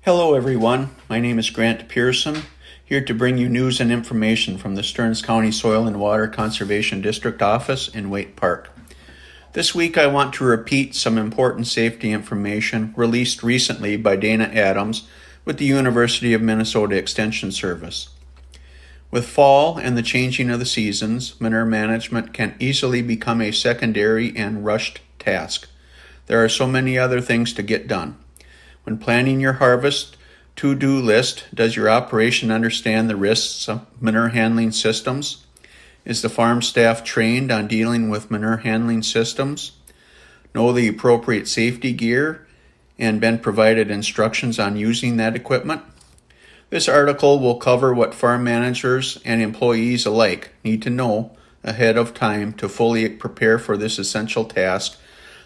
Hello everyone, my name is Grant Pearson, here to bring you news and information from the Stearns County Soil and Water Conservation District Office in Waite Park. This week I want to repeat some important safety information released recently by Dana Adams with the University of Minnesota Extension Service. With fall and the changing of the seasons, manure management can easily become a secondary and rushed task. There are so many other things to get done. When planning your harvest to-do list, does your operation understand the risks of manure handling systems? Is the farm staff trained on dealing with manure handling systems? Know the appropriate safety gear and been provided instructions on using that equipment? This article will cover what farm managers and employees alike need to know ahead of time to fully prepare for this essential task,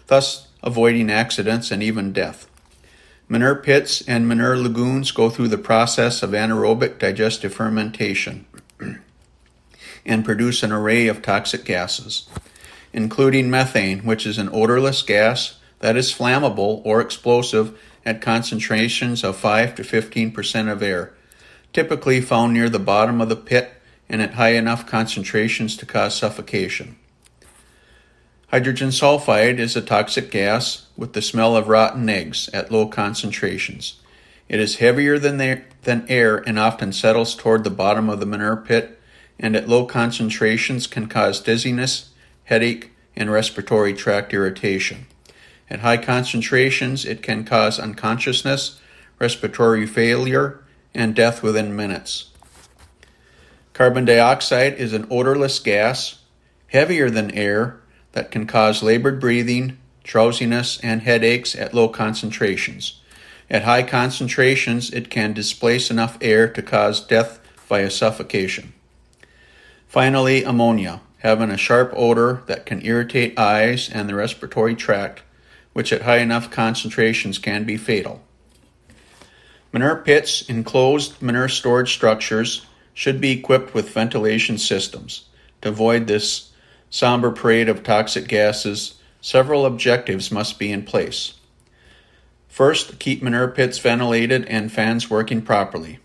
thus avoiding accidents and even death. Manure pits and manure lagoons go through the process of anaerobic digestive fermentation and produce an array of toxic gases, including methane, which is an odorless gas that is flammable or explosive at concentrations of 5 to 15% of air, typically found near the bottom of the pit and at high enough concentrations to cause suffocation. Hydrogen sulfide is a toxic gas with the smell of rotten eggs at low concentrations. It is heavier than air and often settles toward the bottom of the manure pit, and at low concentrations can cause dizziness, headache, and respiratory tract irritation. At high concentrations, it can cause unconsciousness, respiratory failure, and death within minutes. Carbon dioxide is an odorless gas, heavier than air, that can cause labored breathing, drowsiness, and headaches at low concentrations. At high concentrations, it can displace enough air to cause death via suffocation. Finally, ammonia, having a sharp odor that can irritate eyes and the respiratory tract, which at high enough concentrations can be fatal. Manure pits, enclosed manure storage structures, should be equipped with ventilation systems. To avoid this somber parade of toxic gases, several objectives must be in place. First, keep manure pits ventilated and fans working properly.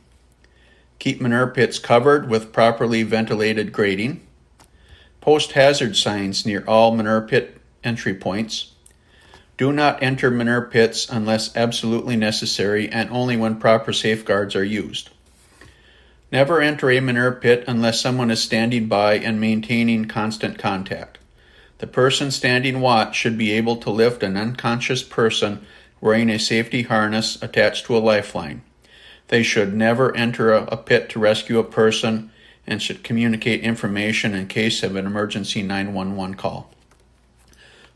Keep manure pits covered with properly ventilated grading. Post hazard signs near all manure pit entry points. Do not enter manure pits unless absolutely necessary and only when proper safeguards are used. Never enter a manure pit unless someone is standing by and maintaining constant contact. The person standing watch should be able to lift an unconscious person wearing a safety harness attached to a lifeline. They should never enter a pit to rescue a person and should communicate information in case of an emergency 911 call.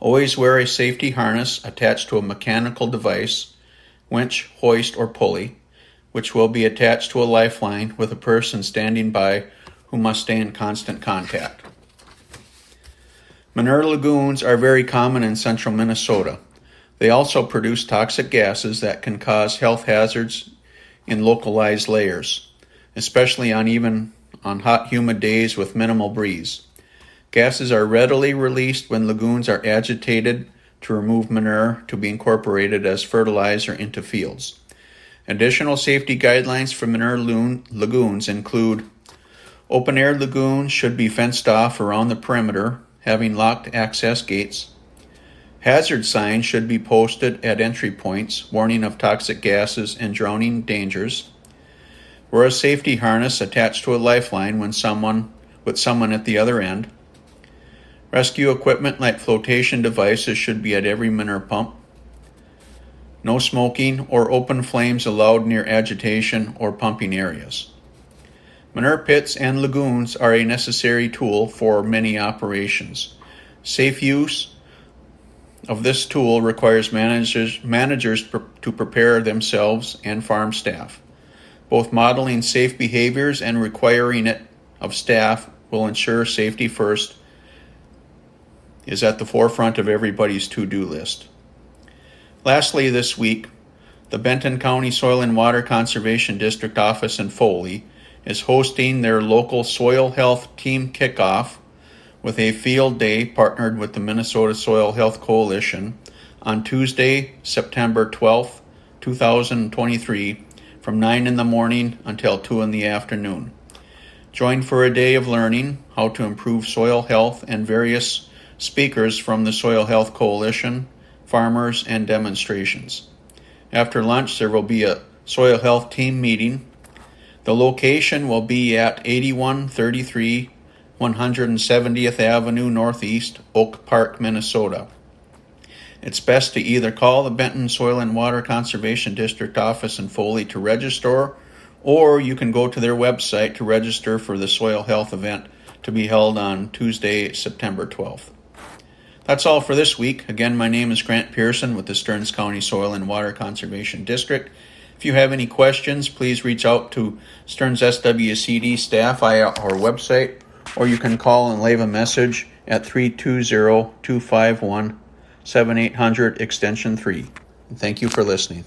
Always wear a safety harness attached to a mechanical device, winch, hoist, or pulley, which will be attached to a lifeline with a person standing by who must stay in constant contact. Manure lagoons are very common in central Minnesota. They also produce toxic gases that can cause health hazards in localized layers, especially on hot, humid days with minimal breeze. Gases are readily released when lagoons are agitated to remove manure to be incorporated as fertilizer into fields. Additional safety guidelines for manure lagoons include open-air lagoons should be fenced off around the perimeter, having locked access gates. Hazard signs should be posted at entry points, warning of toxic gases and drowning dangers. Wear a safety harness attached to a lifeline with someone at the other end. Rescue equipment like flotation devices should be at every manure pump. No smoking or open flames allowed near agitation or pumping areas. Manure pits and lagoons are a necessary tool for many operations. Safe use of this tool requires managers to prepare themselves and farm staff. Both modeling safe behaviors and requiring it of staff will ensure safety first is at the forefront of everybody's to-do list. Lastly, this week, the Benton County Soil and Water Conservation District Office in Foley is hosting their local soil health team kickoff with a field day partnered with the Minnesota Soil Health Coalition on Tuesday, September 12th 2023, from 9 in the morning until 2 in the afternoon. Join for a day of learning how to improve soil health and various speakers from the Soil Health Coalition, farmers, and demonstrations. After lunch, there will be a soil health team meeting. The location will be at 8133 170th Avenue Northeast, Oak Park, Minnesota. It's best to either call the Benton Soil and Water Conservation District office in Foley to register, or you can go to their website to register for the soil health event to be held on Tuesday, September 12th. That's all for this week. Again, my name is Grant Pearson with the Stearns County Soil and Water Conservation District. If you have any questions, please reach out to Stearns SWCD staff via our website, or you can call and leave a message at 320-251-7800 extension 3. Thank you for listening.